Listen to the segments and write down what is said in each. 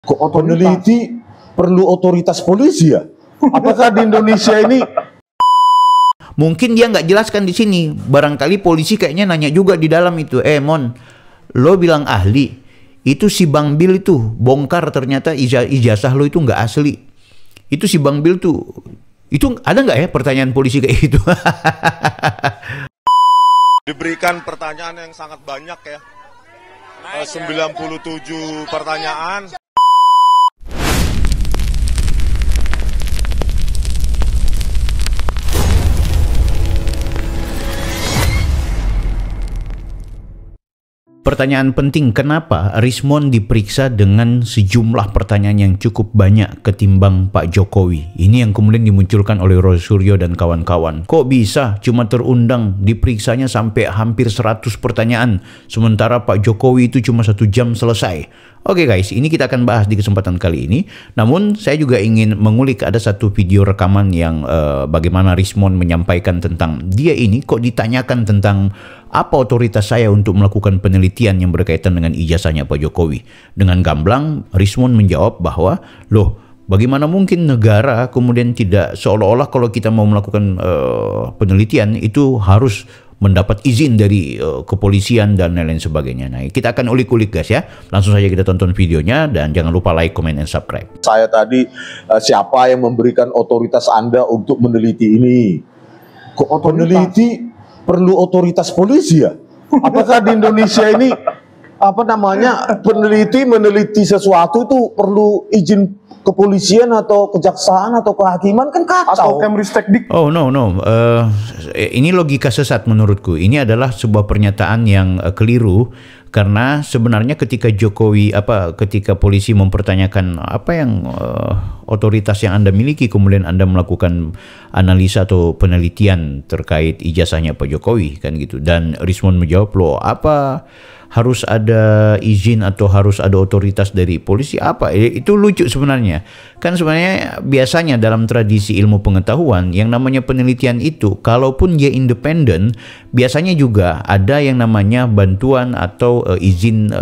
Kok peneliti perlu otoritas polisi ya? Apakah di Indonesia ini? Mungkin dia nggak jelaskan di sini. Barangkali polisi kayaknya nanya juga di dalam itu. Mon, lo bilang ahli. Itu si Bang Bil itu bongkar ternyata ijazah lo itu nggak asli. Itu si Bang Bil tuh. Itu ada nggak ya pertanyaan polisi kayak gitu? Diberikan pertanyaan yang sangat banyak ya. 97 pertanyaan. Pertanyaan penting, kenapa Rismond diperiksa dengan sejumlah pertanyaan yang cukup banyak ketimbang Pak Jokowi? Ini yang kemudian dimunculkan oleh Roy Suryo dan kawan-kawan. Kok bisa cuma terundang diperiksanya sampai hampir 100 pertanyaan, sementara Pak Jokowi itu cuma 1 jam selesai? Oke guys, ini kita akan bahas di kesempatan kali ini. Namun saya juga ingin mengulik ada satu video rekaman yang bagaimana Rismond menyampaikan tentang dia ini kok ditanyakan tentang apa otoritas saya untuk melakukan penelitian yang berkaitan dengan ijazahnya Pak Jokowi. Dengan gamblang, Rismond menjawab bahwa, loh, bagaimana mungkin negara kemudian tidak seolah-olah kalau kita mau melakukan penelitian itu harus mendapat izin dari kepolisian dan lain-lain sebagainya. Nah, kita akan ulik-ulik guys ya. Langsung saja kita tonton videonya dan jangan lupa like, comment, dan subscribe. Saya tadi, siapa yang memberikan otoritas Anda untuk meneliti ini? Kok peneliti perlu otoritas polisi ya? Apakah di Indonesia ini peneliti meneliti sesuatu itu perlu izin kepolisian atau kejaksaan atau kehakiman? Kan kacau. Oh no. Ini logika sesat menurutku. Ini adalah sebuah pernyataan yang keliru, karena sebenarnya ketika ketika polisi mempertanyakan apa yang otoritas yang Anda miliki, kemudian Anda melakukan analisa atau penelitian terkait ijazahnya Pak Jokowi kan gitu, dan Rismond menjawab, loh, apa harus ada izin atau harus ada otoritas dari polisi? Apa? Itu lucu sebenarnya. Kan sebenarnya biasanya dalam tradisi ilmu pengetahuan yang namanya penelitian itu, kalaupun dia independen, biasanya juga ada yang namanya bantuan atau izin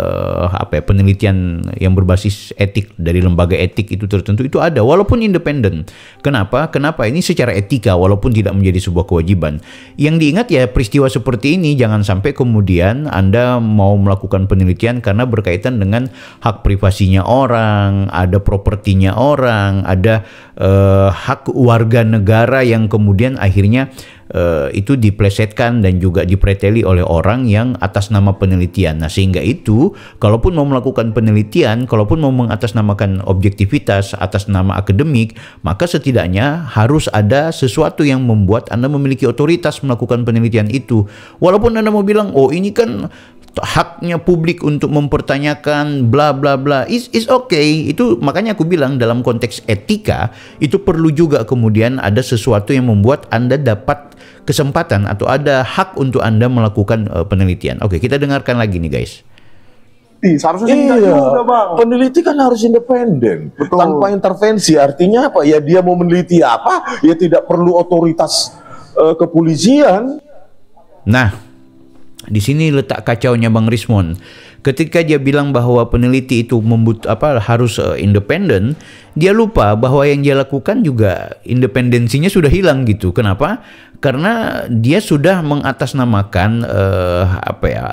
penelitian yang berbasis etik dari lembaga etik itu tertentu, itu ada walaupun independen. Kenapa? Ini secara etika walaupun tidak menjadi sebuah kewajiban. Yang diingat ya peristiwa seperti ini, jangan sampai kemudian Anda mau melakukan penelitian karena berkaitan dengan hak privasinya orang, ada propertinya orang, ada hak warga negara yang kemudian akhirnya itu diplesetkan dan juga dipreteli oleh orang yang atas nama penelitian. Nah, sehingga itu kalaupun mau melakukan penelitian, kalaupun mau mengatasnamakan objektivitas atas nama akademik, maka setidaknya harus ada sesuatu yang membuat Anda memiliki otoritas melakukan penelitian itu. Walaupun Anda mau bilang, oh ini kan haknya publik untuk mempertanyakan bla bla bla, is okay. Itu makanya aku bilang dalam konteks etika itu perlu juga kemudian ada sesuatu yang membuat Anda dapat kesempatan atau ada hak untuk Anda melakukan penelitian. Oke, kita dengarkan lagi nih guys. Seharusnya juga, Bang. Peneliti kan harus independen. Betul. Tanpa intervensi. Artinya apa? Ya dia mau meneliti apa, ya tidak perlu otoritas kepolisian. Nah, di sini letak kacaunya Bang Rismond. Ketika dia bilang bahwa peneliti itu harus independen, dia lupa bahwa yang dia lakukan juga independensinya sudah hilang gitu. Kenapa? Karena dia sudah mengatasnamakan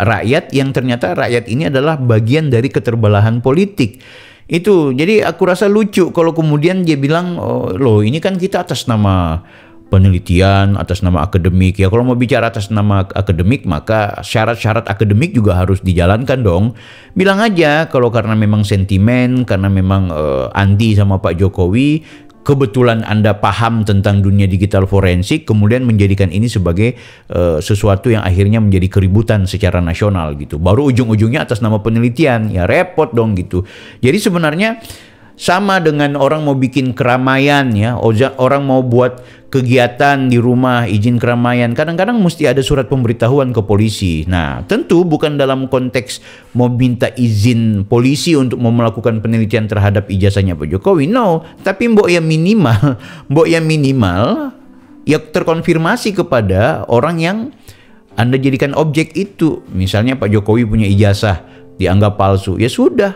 rakyat yang ternyata rakyat ini adalah bagian dari keterbelahan politik. Itu jadi aku rasa lucu kalau kemudian dia bilang, loh ini kan kita atas nama penelitian, atas nama akademik. Ya kalau mau bicara atas nama akademik, maka syarat-syarat akademik juga harus dijalankan dong. Bilang aja kalau karena memang sentimen, karena memang anti sama Pak Jokowi, kebetulan Anda paham tentang dunia digital forensik, kemudian menjadikan ini sebagai sesuatu yang akhirnya menjadi keributan secara nasional gitu. Baru ujung-ujungnya atas nama penelitian, ya repot dong gitu. Jadi sebenarnya sama dengan orang mau bikin keramaian ya, orang mau buat kegiatan di rumah, izin keramaian, kadang-kadang mesti ada surat pemberitahuan ke polisi. Nah, tentu bukan dalam konteks mau minta izin polisi untuk mau melakukan penelitian terhadap ijazahnya Pak Jokowi, no. Tapi mbok ya minimal ya terkonfirmasi kepada orang yang Anda jadikan objek itu. Misalnya Pak Jokowi punya ijazah dianggap palsu, ya sudah,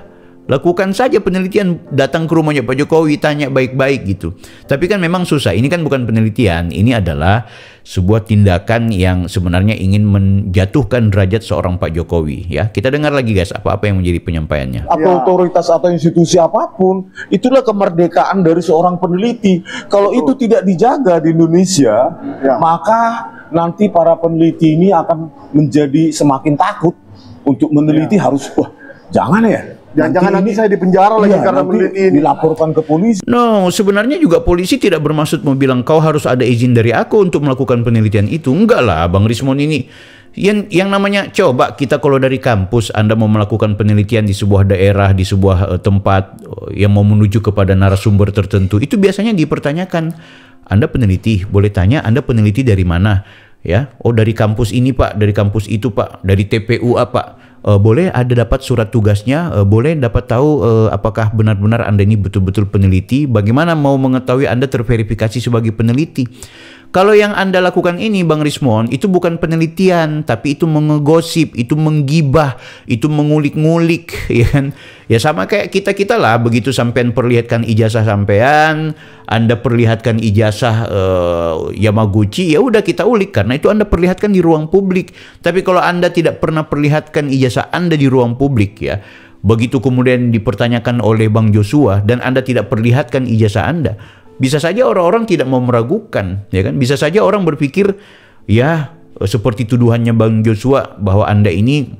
Lakukan saja penelitian, datang ke rumahnya Pak Jokowi, tanya baik-baik gitu. Tapi kan memang susah. Ini kan bukan penelitian, ini adalah sebuah tindakan yang sebenarnya ingin menjatuhkan derajat seorang Pak Jokowi. Ya, kita dengar lagi guys, apa-apa yang menjadi penyampaiannya. Atau otoritas atau institusi apapun, itulah kemerdekaan dari seorang peneliti. Kalau itu tidak dijaga di Indonesia, maka nanti para peneliti ini akan menjadi semakin takut untuk meneliti. Harus, wah, jangan ya. Jangan nanti saya dipenjara lagi karena meneliti ini. Dilaporkan ke polisi. No, sebenarnya juga polisi tidak bermaksud mau bilang kau harus ada izin dari aku untuk melakukan penelitian itu. Enggak lah, Bang Rismon ini. Yang namanya, coba kita kalau dari kampus Anda mau melakukan penelitian di sebuah daerah, di sebuah tempat yang mau menuju kepada narasumber tertentu, itu biasanya dipertanyakan, Anda peneliti, boleh tanya Anda peneliti dari mana? Ya, oh dari kampus ini Pak, dari kampus itu Pak, dari TPU apa? Boleh ada dapat surat tugasnya, boleh dapat tahu apakah benar-benar Anda ini betul-betul peneliti, bagaimana mau mengetahui Anda terverifikasi sebagai peneliti. Kalau yang Anda lakukan ini Bang Rismon, itu bukan penelitian, tapi itu mengegosip, itu menggibah, itu mengulik-ngulik, ya kan? Ya sama kayak kita-kita lah, begitu sampean perlihatkan ijazah sampean, Anda perlihatkan ijazah Yamaguchi, ya udah kita ulik karena itu Anda perlihatkan di ruang publik. Tapi kalau Anda tidak pernah perlihatkan ijazah Anda di ruang publik, ya, begitu kemudian dipertanyakan oleh Bang Joshua dan Anda tidak perlihatkan ijazah Anda, bisa saja orang-orang tidak mau meragukan, ya kan? Bisa saja orang berpikir, ya seperti tuduhannya Bang Joshua bahwa Anda ini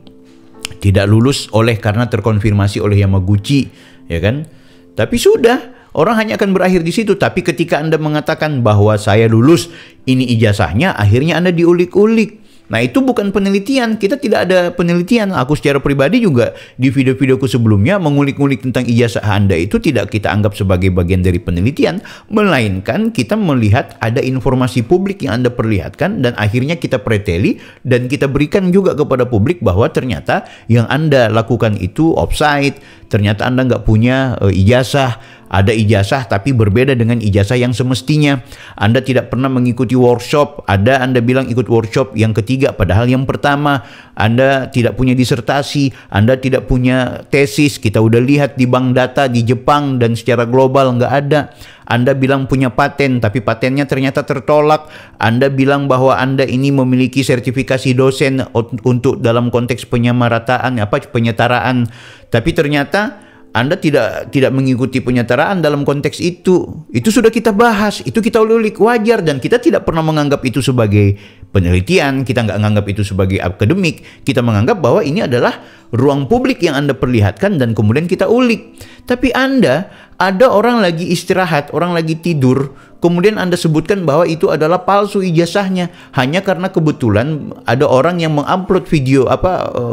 tidak lulus karena terkonfirmasi oleh Yamaguchi, ya kan? Tapi sudah, orang hanya akan berakhir di situ. Tapi ketika Anda mengatakan bahwa saya lulus, ini ijazahnya, akhirnya Anda diulik-ulik. Nah itu bukan penelitian, kita tidak ada penelitian. Aku secara pribadi juga di video-videoku sebelumnya mengulik-ngulik tentang ijazah Anda itu tidak kita anggap sebagai bagian dari penelitian, melainkan kita melihat ada informasi publik yang Anda perlihatkan dan akhirnya kita preteli dan kita berikan juga kepada publik bahwa ternyata yang Anda lakukan itu offside, ternyata Anda nggak punya ijazah. Ada ijazah tapi berbeda dengan ijazah yang semestinya. Anda tidak pernah mengikuti workshop. Ada Anda bilang ikut workshop yang ketiga, padahal yang pertama. Anda tidak punya disertasi. Anda tidak punya tesis. Kita udah lihat di bank data di Jepang dan secara global nggak ada. Anda bilang punya paten, tapi patennya ternyata tertolak. Anda bilang bahwa Anda ini memiliki sertifikasi dosen untuk dalam konteks penyamaratan, penyetaraan. Tapi ternyata Anda tidak mengikuti penyetaraan dalam konteks itu. Itu sudah kita bahas, itu kita ulik, wajar, dan kita tidak pernah menganggap itu sebagai penelitian, kita nggak menganggap itu sebagai akademik. Kita menganggap bahwa ini adalah ruang publik yang Anda perlihatkan dan kemudian kita ulik. Tapi Anda, ada orang lagi istirahat, orang lagi tidur, kemudian Anda sebutkan bahwa itu adalah palsu ijazahnya hanya karena kebetulan ada orang yang mengupload video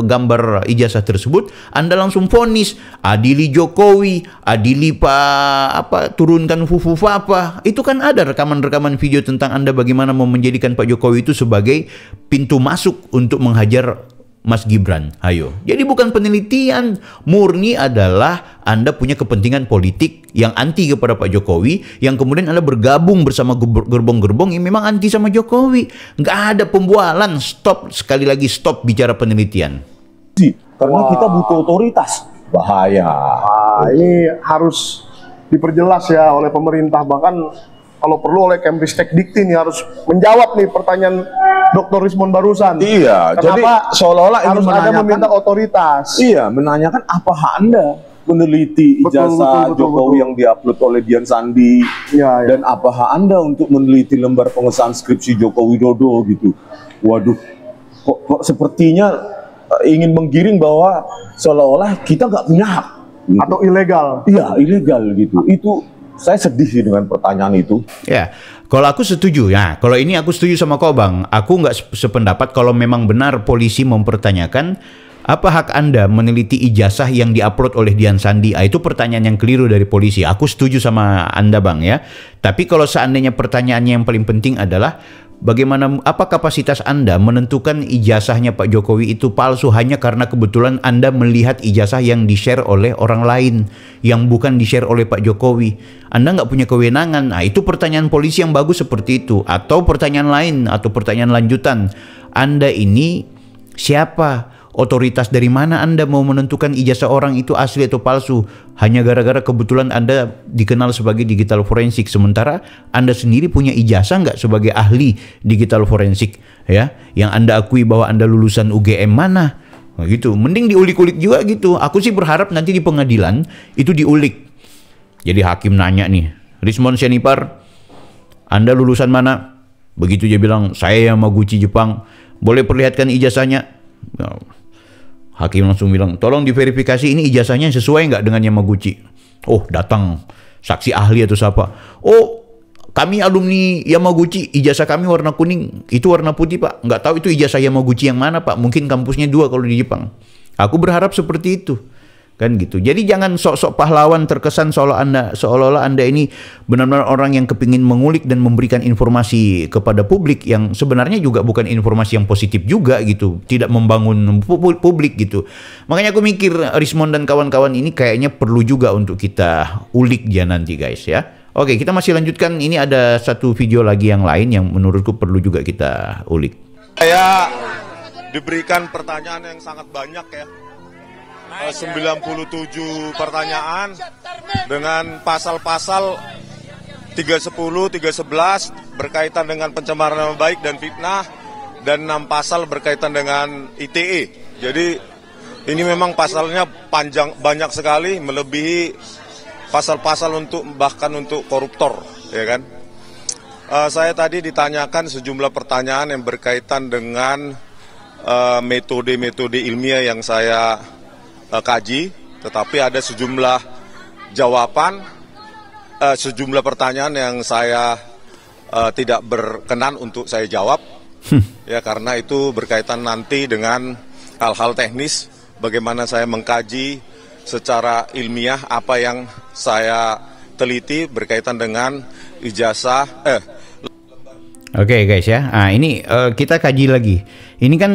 gambar ijazah tersebut. Anda langsung vonis, adili Jokowi, adili turunkan fufufa apa. Itu kan ada rekaman-rekaman video tentang Anda bagaimana mau menjadikan Pak Jokowi itu sebagai pintu masuk untuk menghajar Mas Gibran. Ayo. Jadi bukan penelitian, murni adalah Anda punya kepentingan politik yang anti kepada Pak Jokowi, yang kemudian Anda bergabung bersama gerbong-gerbong yang memang anti sama Jokowi. Nggak ada pembualan. Stop, sekali lagi stop bicara penelitian. Karena kita butuh otoritas. Bahaya. Ini harus diperjelas ya oleh pemerintah, bahkan kalau perlu oleh Kemristek Dikti nih harus menjawab nih pertanyaan Dr. Rismon barusan. Iya, jadi seolah-olah harus ada meminta otoritas. Iya, menanyakan apa hak Anda meneliti ijazah Jokowi yang diupload oleh Dian Sandi, dan apa hak Anda untuk meneliti lembar pengesahan skripsi Joko Widodo gitu. Waduh, kok sepertinya ingin menggiring bahwa seolah-olah kita nggak punya hak gitu. Atau ilegal. Iya, ilegal gitu. Itu saya sedih sih dengan pertanyaan itu. Ya, kalau aku setuju. Ya, kalau ini aku setuju sama kau, Bang. Aku nggak sependapat kalau memang benar polisi mempertanyakan apa hak Anda meneliti ijazah yang diupload oleh Dian Sandi. Itu pertanyaan yang keliru dari polisi. Aku setuju sama Anda, Bang, ya. Tapi kalau seandainya pertanyaannya yang paling penting adalah bagaimana, apa kapasitas Anda menentukan ijazahnya Pak Jokowi itu palsu hanya karena kebetulan Anda melihat ijazah yang di-share oleh orang lain yang bukan di-share oleh Pak Jokowi. Anda nggak punya kewenangan. Nah, itu pertanyaan polisi yang bagus seperti itu. Atau pertanyaan lain, atau pertanyaan lanjutan. Anda ini siapa? Otoritas dari mana Anda mau menentukan ijazah orang itu asli atau palsu? Hanya gara-gara kebetulan Anda dikenal sebagai digital forensik, sementara Anda sendiri punya ijazah nggak sebagai ahli digital forensik, ya? Yang Anda akui bahwa Anda lulusan UGM mana? Nah, gitu. Mending diulik-ulik juga gitu. Aku sih berharap nanti di pengadilan itu diulik. Jadi hakim nanya nih, Rismon Sianipar, Anda lulusan mana? Begitu dia bilang, saya Yamaguchi Jepang. Boleh perlihatkan ijazahnya? Nah, hakim langsung bilang, tolong diverifikasi ini ijazahnya sesuai nggak dengan Yamaguchi. Oh, datang saksi ahli atau siapa. Oh, kami alumni Yamaguchi, ijazah kami warna kuning, itu warna putih Pak. Nggak tahu itu ijazah Yamaguchi yang mana Pak. Mungkin kampusnya 2 kalau di Jepang. Aku berharap seperti itu. Kan gitu. Jadi jangan sok-sok pahlawan terkesan seolah-olah Anda ini benar-benar orang yang kepingin mengulik dan memberikan informasi kepada publik yang sebenarnya juga bukan informasi yang positif juga gitu. Tidak membangun publik gitu. Makanya aku mikir Rismon dan kawan-kawan ini kayaknya perlu juga untuk kita ulik dia nanti guys ya. Oke, kita masih lanjutkan. Ini ada satu video lagi yang lain yang menurutku perlu juga kita ulik. Saya diberikan pertanyaan yang sangat banyak ya. 97 pertanyaan dengan pasal-pasal 310, 311 berkaitan dengan pencemaran nama baik dan fitnah, dan 6 pasal berkaitan dengan ITE. Jadi ini memang pasalnya panjang, banyak sekali, melebihi pasal-pasal bahkan untuk koruptor, ya kan? Saya tadi ditanyakan sejumlah pertanyaan yang berkaitan dengan metode-metode ilmiah yang saya kaji, tetapi ada sejumlah jawaban, sejumlah pertanyaan yang saya tidak berkenan untuk saya jawab, ya karena itu berkaitan nanti dengan hal-hal teknis, bagaimana saya mengkaji secara ilmiah apa yang saya teliti berkaitan dengan ijazah. Oke guys ya, ini kita kaji lagi. Ini kan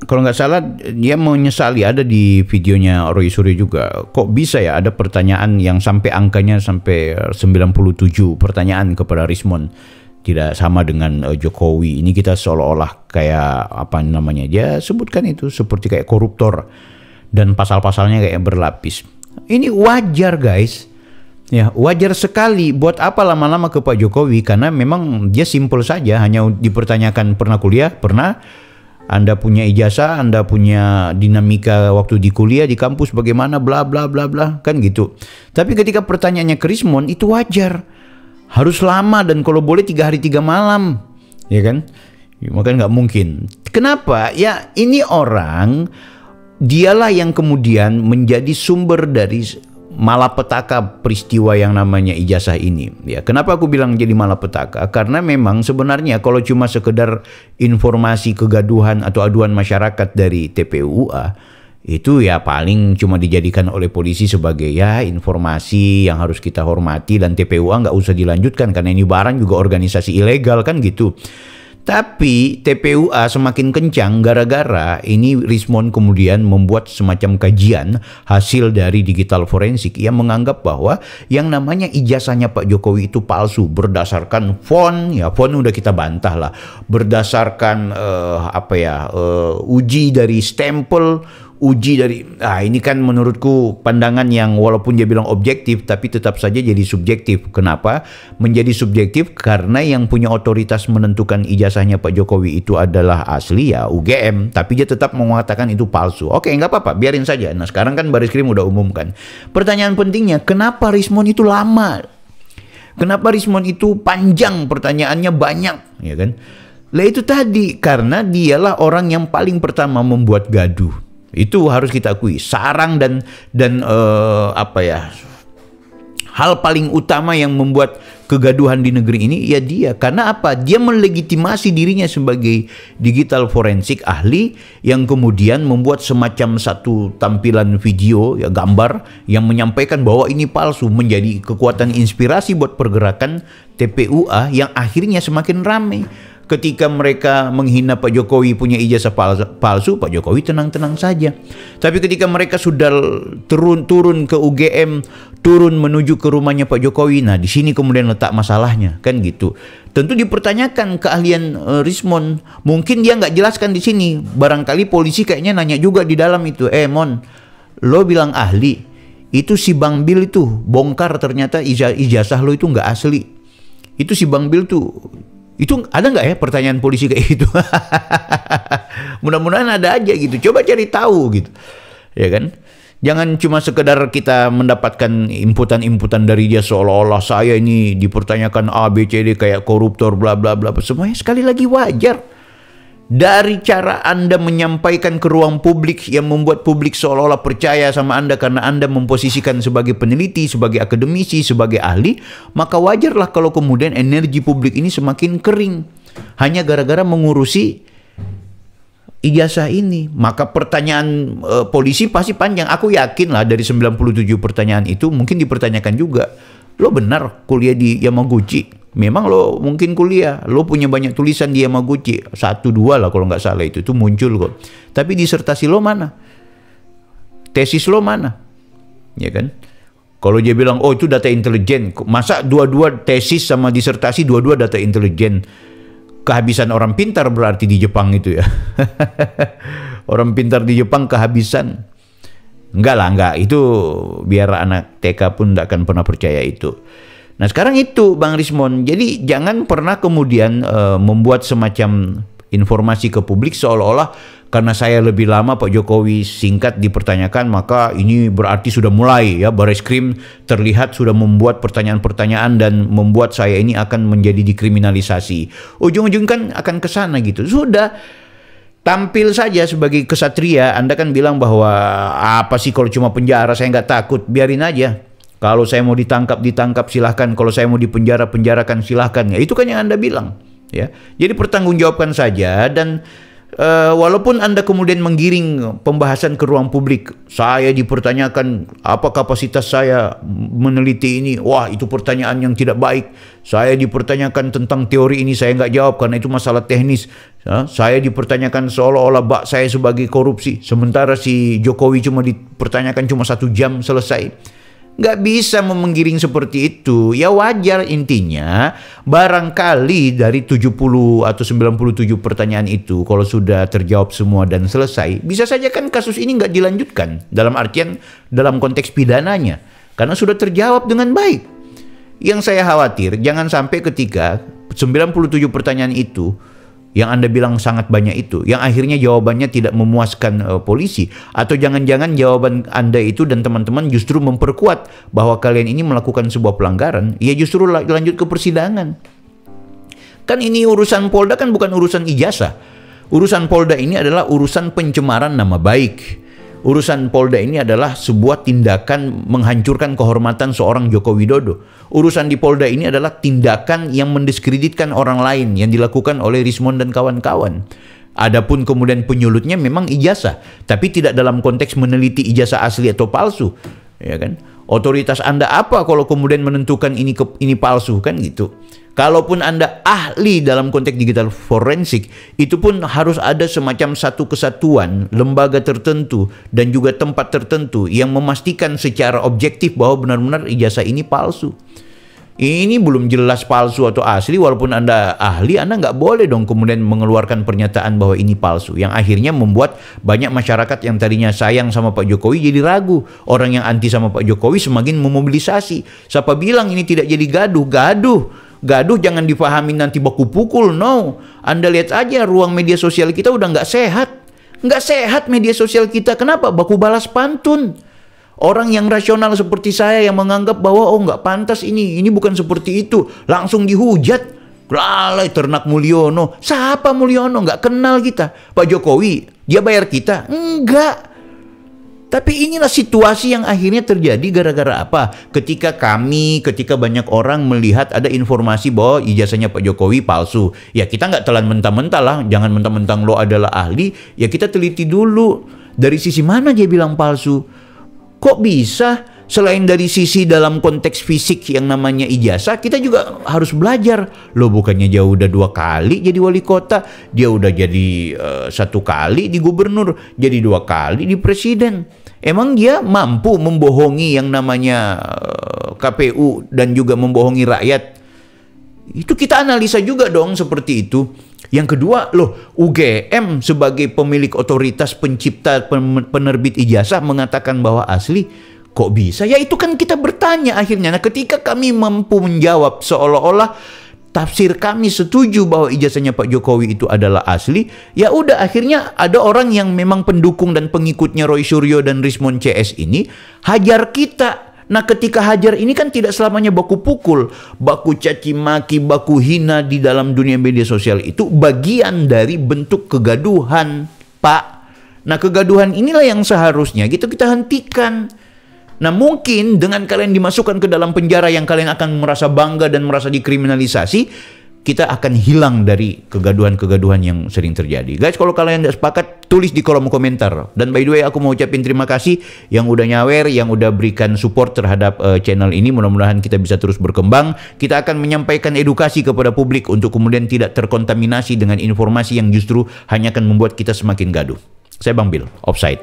kalau nggak salah dia menyesali, ada di videonya Roy Suryo juga. Kok bisa ya ada pertanyaan yang sampai angkanya sampai 97 pertanyaan kepada Rismon. Tidak sama dengan Jokowi. Ini kita seolah-olah kayak apa namanya, dia sebutkan itu seperti kayak koruptor. Dan pasal-pasalnya kayak berlapis. Ini wajar guys. Ya, wajar sekali. Buat apa lama-lama ke Pak Jokowi? Karena memang dia simpel saja. Hanya dipertanyakan pernah kuliah? Pernah. Anda punya ijazah, Anda punya dinamika waktu di kuliah, di kampus bagaimana, bla bla bla bla, kan gitu. Tapi ketika pertanyaannya ke Rismon, itu wajar. Harus lama dan kalau boleh 3 hari 3 malam. Ya kan? Makanya nggak mungkin. Kenapa? Ya ini orang, dialah yang kemudian menjadi sumber dari malapetaka peristiwa yang namanya ijazah ini. Ya, kenapa aku bilang jadi malapetaka? Karena memang sebenarnya kalau cuma sekedar informasi kegaduhan atau aduan masyarakat dari TPUA, itu ya paling cuma dijadikan oleh polisi sebagai ya informasi yang harus kita hormati, dan TPUA nggak usah dilanjutkan karena ini barang juga organisasi ilegal kan gitu. Tapi TPUA semakin kencang gara-gara ini Rismon kemudian membuat semacam kajian hasil dari digital forensik yang menganggap bahwa yang namanya ijazahnya Pak Jokowi itu palsu berdasarkan font, ya font udah kita bantah lah, berdasarkan uji dari stempel, uji dari, ini kan menurutku pandangan yang walaupun dia bilang objektif tapi tetap saja jadi subjektif. Kenapa menjadi subjektif? Karena yang punya otoritas menentukan ijazahnya Pak Jokowi itu adalah asli ya UGM, tapi dia tetap mengatakan itu palsu. Oke, nggak apa-apa, biarin saja. Nah sekarang kan Baris Krim udah umumkan. Pertanyaan pentingnya, kenapa Rismon itu lama? Kenapa Rismon itu panjang, pertanyaannya banyak, ya kan? Lah itu tadi, karena dialah orang yang paling pertama membuat gaduh. Itu harus kita akui. Sarang dan hal paling utama yang membuat kegaduhan di negeri ini ya dia. Karena apa? Dia melegitimasi dirinya sebagai digital forensik ahli yang kemudian membuat semacam satu tampilan video ya gambar yang menyampaikan bahwa ini palsu, menjadi kekuatan inspirasi buat pergerakan TPUA yang akhirnya semakin ramai. Ketika mereka menghina Pak Jokowi punya ijazah palsu, Pak Jokowi tenang-tenang saja. Tapi ketika mereka sudah turun ke UGM, turun menuju ke rumahnya Pak Jokowi, nah di sini kemudian letak masalahnya, kan gitu. Tentu dipertanyakan keahlian Rismond. Mungkin dia nggak jelaskan di sini. Barangkali polisi kayaknya nanya juga di dalam itu, Mon, lo bilang ahli, itu si Bang Bil itu bongkar ternyata ijazah lo itu nggak asli. Itu si Bang Bil tuh. Itu ada nggak ya pertanyaan polisi kayak gitu? Mudah-mudahan ada aja gitu. Coba cari tahu gitu, ya kan? Jangan cuma sekedar kita mendapatkan inputan-inputan dari dia seolah-olah saya ini dipertanyakan A, B, C, D kayak koruptor, bla bla bla. Semuanya sekali lagi wajar. Dari cara Anda menyampaikan ke ruang publik yang membuat publik seolah-olah percaya sama Anda karena Anda memposisikan sebagai peneliti, sebagai akademisi, sebagai ahli, maka wajarlah kalau kemudian energi publik ini semakin kering. Hanya gara-gara mengurusi ijazah ini. Maka pertanyaan polisi pasti panjang. Aku yakin lah dari 97 pertanyaan itu mungkin dipertanyakan juga. Lo benar kuliah di Yamaguchi? Memang lo mungkin kuliah, lo punya banyak tulisan di Yamaguchi, 1-2 lah kalau nggak salah itu muncul kok. Tapi disertasi lo mana? Tesis lo mana? Ya kan? Kalau dia bilang, oh itu data intelijen, masa dua-dua tesis sama disertasi, dua-dua data intelijen? Kehabisan orang pintar berarti di Jepang itu ya. Orang pintar di Jepang kehabisan. Enggak lah, enggak. Itu biar anak TK pun tidak akan pernah percaya itu. Nah sekarang itu Bang Rismond, jadi jangan pernah kemudian membuat semacam informasi ke publik seolah-olah karena saya lebih lama Pak Jokowi singkat dipertanyakan maka ini berarti sudah mulai ya Bareskrim terlihat sudah membuat pertanyaan-pertanyaan dan membuat saya ini akan menjadi dikriminalisasi. Ujung-ujung kan akan ke sana gitu. Sudah tampil saja sebagai kesatria. Anda kan bilang bahwa apa sih kalau cuma penjara saya nggak takut, biarin aja. Kalau saya mau ditangkap silahkan. Kalau saya mau dipenjarakan silahkan. Ya, itu kan yang Anda bilang. Ya, jadi pertanggungjawabkan saja dan walaupun Anda kemudian menggiring pembahasan ke ruang publik, saya dipertanyakan apa kapasitas saya meneliti ini. Wah, itu pertanyaan yang tidak baik. Saya dipertanyakan tentang teori ini, saya nggak jawab karena itu masalah teknis. Saya dipertanyakan seolah-olah bak saya sebagai korupsi. Sementara si Jokowi cuma dipertanyakan cuma 1 jam selesai. Nggak bisa menggiring seperti itu. Ya wajar intinya. Barangkali dari 70 atau 97 pertanyaan itu kalau sudah terjawab semua dan selesai, bisa saja kan kasus ini nggak dilanjutkan. Dalam artian dalam konteks pidananya. Karena sudah terjawab dengan baik. Yang saya khawatir jangan sampai ketika 97 pertanyaan itu yang Anda bilang sangat banyak itu, yang akhirnya jawabannya tidak memuaskan polisi, atau jangan-jangan jawaban Anda itu dan teman-teman justru memperkuat bahwa kalian ini melakukan sebuah pelanggaran, ya justru lanjut ke persidangan. Kan ini urusan Polda kan bukan urusan ijazah. Urusan Polda ini adalah urusan pencemaran nama baik. Urusan Polda ini adalah sebuah tindakan menghancurkan kehormatan seorang Joko Widodo. Urusan di Polda ini adalah tindakan yang mendiskreditkan orang lain yang dilakukan oleh Rismond dan kawan-kawan. Adapun kemudian penyulutnya memang ijazah, tapi tidak dalam konteks meneliti ijazah asli atau palsu, ya kan? Otoritas Anda apa kalau kemudian menentukan ini palsu, kan gitu. Kalaupun Anda ahli dalam konteks digital forensik, itu pun harus ada semacam satu kesatuan, lembaga tertentu, dan juga tempat tertentu yang memastikan secara objektif bahwa benar-benar ijazah ini palsu. Ini belum jelas palsu atau asli, walaupun Anda ahli, Anda nggak boleh dong kemudian mengeluarkan pernyataan bahwa ini palsu. Yang akhirnya membuat banyak masyarakat yang tadinya sayang sama Pak Jokowi jadi ragu. Orang yang anti sama Pak Jokowi semakin memobilisasi. Siapa bilang ini tidak jadi gaduh? Gaduh jangan dipahami nanti baku pukul, no. Anda lihat aja ruang media sosial kita udah nggak sehat. Nggak sehat media sosial kita. Kenapa? Baku balas pantun. Orang yang rasional seperti saya yang menganggap bahwa oh nggak pantas ini bukan seperti itu. Langsung dihujat. Lalai ternak Mulyono. Siapa Mulyono? Nggak kenal kita. Pak Jokowi, dia bayar kita? Enggak. Tapi inilah situasi yang akhirnya terjadi gara-gara apa? Ketika banyak orang melihat ada informasi bahwa ijazahnya Pak Jokowi palsu. Ya kita nggak telan mentah-mentah lah. Jangan mentang-mentang lo adalah ahli. Ya kita teliti dulu. Dari sisi mana dia bilang palsu? Kok bisa Selain dari sisi dalam konteks fisik yang namanya ijazah, kita juga harus belajar. Loh, bukannya dia udah 2 kali jadi wali kota, dia udah jadi 1 kali di gubernur, jadi 2 kali di presiden. Emang dia mampu membohongi yang namanya KPU dan juga membohongi rakyat? Itu kita analisa juga dong seperti itu. Yang kedua, loh, UGM sebagai pemilik otoritas pencipta penerbit ijazah mengatakan bahwa asli. Kok bisa? Ya itu kan kita bertanya akhirnya. Nah, ketika kami mampu menjawab seolah-olah tafsir kami setuju bahwa ijazahnya Pak Jokowi itu adalah asli, ya udah akhirnya ada orang yang memang pendukung dan pengikutnya Roy Suryo dan Rismon CS ini hajar kita. Nah, ketika hajar ini kan tidak selamanya baku pukul, baku caci maki, baku hina di dalam dunia media sosial itu bagian dari bentuk kegaduhan, Pak. Nah, kegaduhan inilah yang seharusnya gitu kita hentikan. Nah, mungkin dengan kalian dimasukkan ke dalam penjara yang kalian akan merasa bangga dan merasa dikriminalisasi, kita akan hilang dari kegaduhan-kegaduhan yang sering terjadi. Guys, kalau kalian tidak sepakat, tulis di kolom komentar. Dan by the way, aku mau ucapin terima kasih yang udah nyawer, yang udah berikan support terhadap channel ini. Mudah-mudahan kita bisa terus berkembang. Kita akan menyampaikan edukasi kepada publik untuk kemudian tidak terkontaminasi dengan informasi yang justru hanya akan membuat kita semakin gaduh. Saya Bang Bil, Offside.